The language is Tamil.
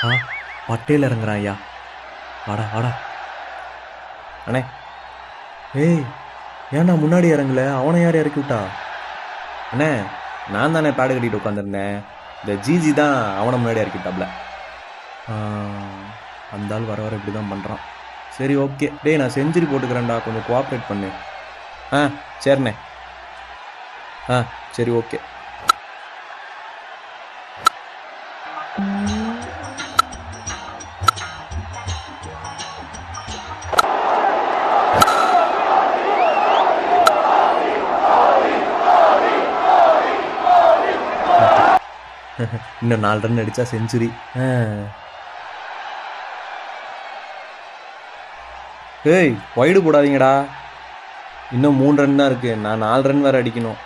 ஆ பட்டேல் இறங்குறான் ஐயா. வாடா வாடா. அண்ணே. ஏய், ஏன்டா முன்னாடி இறங்கல? அவனை யார் இறக்கி விட்டா? அண்ணே, நான் தானே பேடு கட்டிட்டு உட்காந்துருந்தேன். இந்த ஜிஜி தான் அவனை முன்னாடி இறக்கிட்டாப்ல. அந்த ஆள் வர வர இப்படி தான் பண்ணுறான். சரி, ஓகே. டேய், நான் செஞ்சுரி போட்டுக்கிறேன்டா, கொஞ்சம் கோஆப்ரேட் பண்ணு. ஆ சரிண்ணே. ஆ சரி, ஓகே. இன்னும் 4 ரன் அடித்தா செஞ்சுரி. ஏய், வைடு போடாதீங்கடா. இன்னும் 3 ரன் தான் இருக்குது. நான் 4 ரன் வேறு அடிக்கணும்.